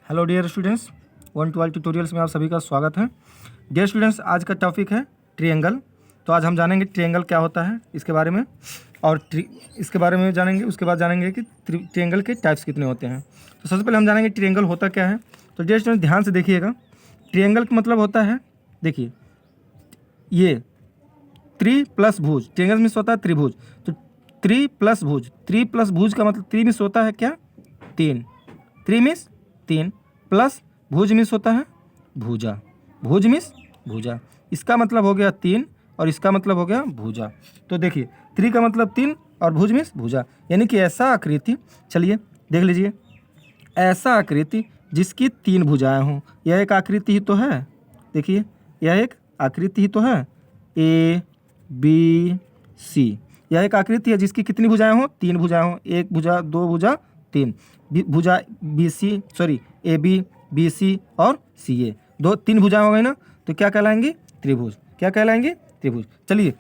Hello dear students, 1 to 12 tutorials में आप सभी का स्वागत है। डियर स्टूडेंट्स, आज का टॉपिक है ट्रायंगल। तो आज हम जानेंगे ट्रायंगल क्या होता है इसके बारे में, और इसके बारे में जानेंगे। उसके बाद जानेंगे कि ट्रायंगल के टाइप्स कितने होते हैं। तो सबसे पहले हम जानेंगे ट्रायंगल होता क्या है। तो डियर स्टूडेंट्स, ध्यान से देखिएगा। ट्रायंगल का मतलब होता है, देखिए ये त्रि प्लस भुज, ट्रायंगल मीन्स होता है त्रिभुज। तो त्रि प्लस भुज, त्रि प्लस भुज का मतलब त्रि मीन्स होता है क्या, तीन। त्रि मीन्स तीन, प्लस भुज मीन्स होता है भुजा, भुज मीन्स भुजा। इसका मतलब हो गया तीन और इसका मतलब हो गया भुजा। तो देखिए, त्रि का मतलब तीन और भुज मीन्स भुजा, यानी कि ऐसा आकृति। चलिए देख लीजिए, ऐसा आकृति जिसकी तीन भुजाएं हों, यह एक आकृति ही तो है। देखिए, यह एक आकृति ही तो है, ए बी सी। यह एक आकृति है जिसकी कितनी भुजाएं हों, तीन भुजाएं हों। एक भुजा, दो भुजा, तीन भुजा, B C, sorry A B C और सी ए, दो तीन भुजाएं हो गई ना, तो क्या कहलाएंगी, त्रिभुज। क्या कहलाएंगे, त्रिभुज। चलिए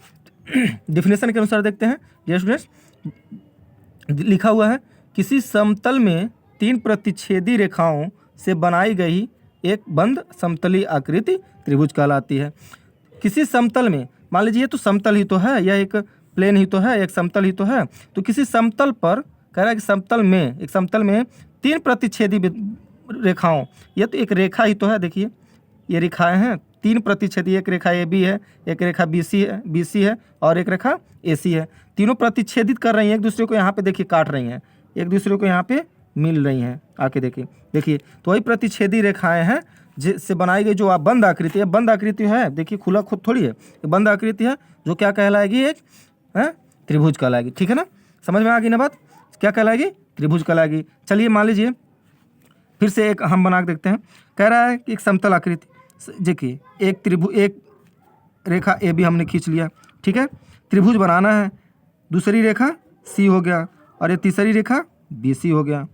डिफिनेशन के अनुसार देखते हैं। डियर स्टूडेंट्स, लिखा हुआ है, किसी समतल में तीन प्रतिच्छेदी रेखाओं से बनाई गई एक बंद समतली आकृति त्रिभुज कहलाती है। किसी समतल में, मान लीजिए ये तो समतल ही तो है, यह एक प्लेन ही तो है, एक समतल ही तो है। तो किसी समतल पर कह रहा है कि समतल में, एक समतल में तीन प्रतिच्छेदी रेखाओं, यह तो एक रेखा ही तो है। देखिए ये रेखाएं हैं तीन प्रतिच्छेदी, एक रेखा ए बी है, एक रेखा बी सी है और एक रेखा ए सी है। तीनों प्रतिच्छेदित कर रही हैं, एक दूसरे को यहाँ पे देखिए काट रही हैं, एक दूसरे को यहाँ पे मिल रही हैं। आके देखिए, देखिए तो वही प्रतिच्छेदी रेखाएं हैं जिससे बनाई गई जो बंद आकृति है। बंद आकृति है, देखिए खुला खुद थोड़ी है, ये बंद आकृति है जो क्या कहलाएगी, एक त्रिभुज कहलाएगी। ठीक है ना, समझ में आ गई ना बात, क्या कहलाएगी, त्रिभुज कहलाएगी। चलिए मान लीजिए फिर से एक हम बना के देखते हैं। कह रहा है कि एक समतल आकृति, देखिए एक रेखा ए बी हमने खींच लिया, ठीक है। त्रिभुज बनाना है, दूसरी रेखा सी हो गया और ये तीसरी रेखा बी सी हो गया,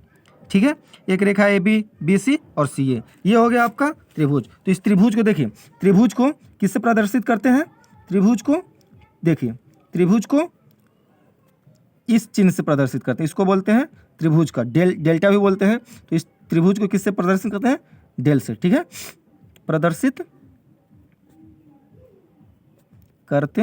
ठीक है। एक रेखा ए बी सी और सी ए, ये हो गया आपका त्रिभुज। तो इस त्रिभुज को देखिए, त्रिभुज को किससे प्रदर्शित करते हैं, त्रिभुज को देखिए, त्रिभुज को इस चिन्ह से प्रदर्शित करते हैं, इसको बोलते हैं त्रिभुज का डेल्टा भी बोलते हैं। तो इस त्रिभुज को किससे प्रदर्शित करते हैं, डेल से, ठीक है। प्रदर्शित करते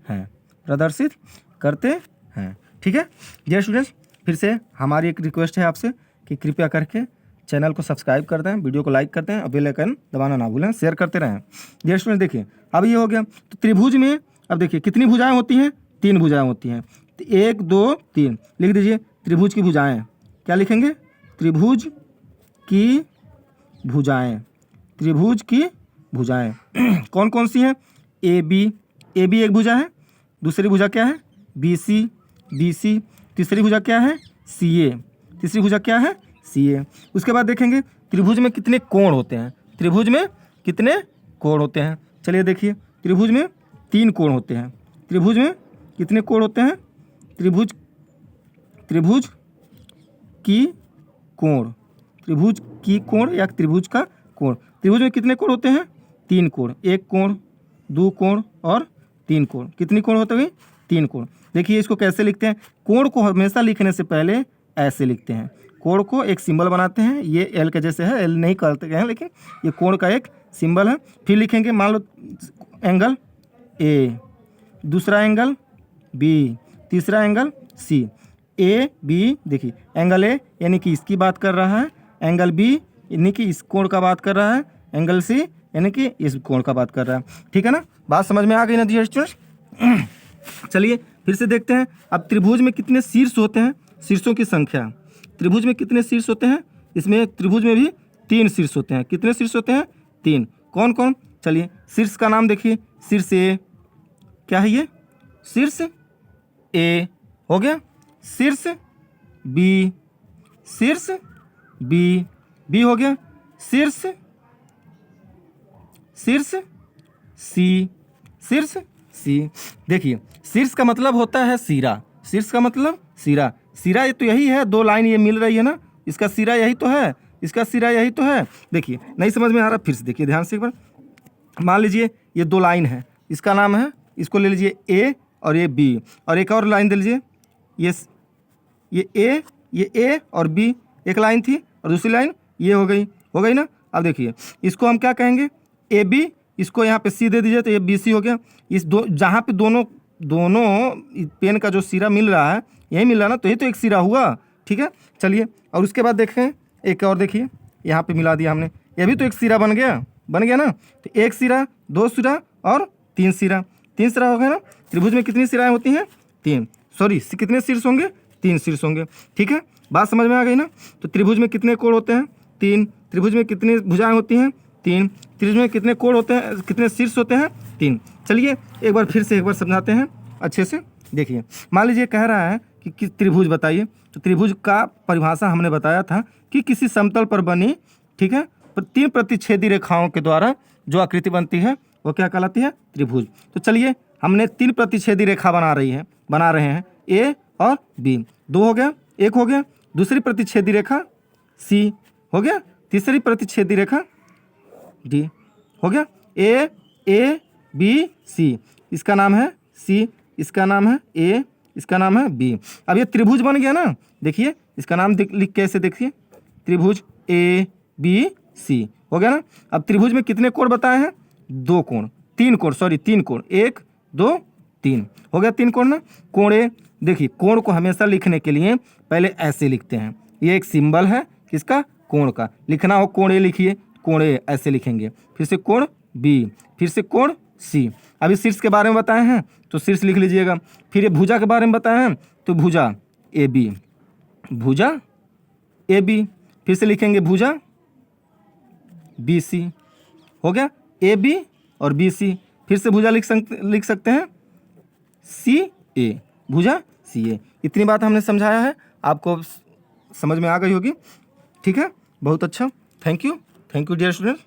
हैं, प्रदर्शित करते हैं, ठीक है। डियर स्टूडेंट्स, फिर से हमारी एक रिक्वेस्ट है आपसे कि कृपया करके चैनल को सब्सक्राइब कर दें, वीडियो को लाइक कर दें और बेल आइकन दबाना ना भूलें, शेयर करते रहें। डियर स्टूडेंट्स, देखिए अब ये हो गया। तो त्रिभुज में अब देखिए कितनी भुजाएं होती हैं, तीन भुजाएं होती हैं। तो एक दो तीन लिख दीजिए, त्रिभुज की भुजाएं। क्या लिखेंगे, त्रिभुज की भुजाएं, त्रिभुज की भुजाएं कौन कौन सी हैं, ए बी एक भुजा है, दूसरी भुजा क्या है, बी सी, तीसरी भुजा क्या है, सी ए, तीसरी भुजा क्या है, सी ए। उसके बाद देखेंगे त्रिभुज में कितने कोण होते हैं, त्रिभुज में कितने कोण होते हैं। चलिए देखिए, त्रिभुज में तीन कोण होते हैं। त्रिभुज में कितने कोण होते हैं, त्रिभुज की कोण, त्रिभुज की कोण या त्रिभुज का कोण। त्रिभुज में कितने कोण होते हैं, तीन कोण, एक कोण, दो कोण और तीन कोण। कितनी कोण होते हैं, तीन कोण। देखिए इसको कैसे लिखते हैं, कोण को हमेशा लिखने से पहले ऐसे लिखते हैं, कोण को एक सिंबल बनाते हैं, ये एल के जैसे है, एल नहीं करते हैं लेकिन ये कोण का एक सिंबल है। फिर लिखेंगे, मान लो एंगल ए, दूसरा एंगल बी, तीसरा एंगल सी। ए बी, देखिए एंगल ए यानी कि इसकी बात कर रहा है, एंगल बी यानी कि इस कोण का बात कर रहा है, एंगल सी यानी कि इस कोण का बात कर रहा है। ठीक है ना, बात समझ में आ गई ना डियर स्टूडेंट्स। चलिए फिर से देखते हैं, अब त्रिभुज में कितने शीर्ष होते हैं, शीर्षों की संख्या। त्रिभुज में कितने शीर्ष होते हैं, इसमें त्रिभुज में भी तीन शीर्ष होते हैं। कितने शीर्ष होते हैं, तीन। कौन कौन, चलिए शीर्ष का नाम देखिए, शीर्ष ए, क्या है ये, शीर्ष ए हो गया। शीर्ष बी, शीर्ष बी हो गया। शीर्ष सी, शीर्ष सी। देखिए शीर्ष का मतलब होता है सिरा, शीर्ष का मतलब सिरा, सिरा ये तो यही है, दो लाइन ये मिल रही है ना, इसका सिरा यही तो है, इसका सिरा यही तो है। देखिए नहीं समझ में आ रहा, फिर से देखिए ध्यान से एक बार। मान लीजिए ये दो लाइन है, इसका नाम है, इसको ले लीजिए ए और ये बी, और एक और लाइन दे लीजिए, ये ए और बी एक लाइन थी और दूसरी लाइन ये हो गई ना। अब देखिए इसको हम क्या कहेंगे, ए बी, इसको यहाँ पे सी दे दीजिए तो ये बी सी हो गया। इस जहाँ पे दोनों पेन का जो सिरा मिल रहा है, यही मिल रहा है ना, तो ये तो एक सिरा हुआ, ठीक है। चलिए और उसके बाद देखें एक और, देखिए यहाँ पे मिला दिया हमने, ये भी तो एक सिरा बन गया ना। तो एक सिरा, दो सिरा और तीन सिरा हो गया ना। त्रिभुज में कितनी सिराएं होती हैं, तीन, सॉरी कितने शीर्ष होंगे, तीन शीर्ष होंगे, ठीक है। बात समझ में आ गई ना। तो त्रिभुज में कितने कोण होते हैं, तीन। त्रिभुज में कितनी भुजाएं होती हैं, तीन। त्रिभुज में कितने कोण होते हैं, कितने शीर्ष होते हैं, तीन। चलिए एक बार फिर से एक बार समझाते हैं अच्छे से। देखिए मान लीजिए कह रहा है कि त्रिभुज बताइए, तो त्रिभुज का परिभाषा हमने बताया था कि किसी समतल पर बनी, ठीक है, तीन प्रतिच्छेदी रेखाओं के द्वारा जो आकृति बनती है वो क्या कहलाती है, त्रिभुज। तो चलिए हमने तीन प्रतिच्छेदी रेखा बना रहे हैं, ए और बी, दो हो गया, एक हो गया। दूसरी प्रतिच्छेदी रेखा सी हो गया, तीसरी प्रतिच्छेदी रेखा डी हो गया। ए बी सी, इसका नाम है सी, इसका नाम है ए, इसका नाम है बी। अब ये त्रिभुज बन गया ना। देखिए इसका नाम लिख कैसे, देखिए त्रिभुज ए बी सी हो गया ना। अब त्रिभुज में कितने कोण बताए हैं, तीन कोण, एक दो तीन हो गया, तीन कोण ना। कोण ए, देखिए कोण को हमेशा लिखने के लिए पहले ऐसे लिखते हैं, ये एक सिंबल है किसका, कोण का। लिखना हो कोण ए लिखिए, कोण ए ऐसे लिखेंगे, फिर से कोण बी, फिर से कोण सी। अभी शीर्ष के बारे में बताए हैं तो शीर्ष लिख लीजिएगा। फिर ये भुजा के बारे में बताए हैं तो भुजा ए बी, फिर से लिखेंगे भुजा बी सी हो गया, ए बी और बी सी। फिर से भुजा लिख सकते हैं सी ए, भुजा सी ए। इतनी बात हमने समझाया है, आपको समझ में आ गई होगी, ठीक है। बहुत अच्छा, थैंक यू डियर स्टूडेंट।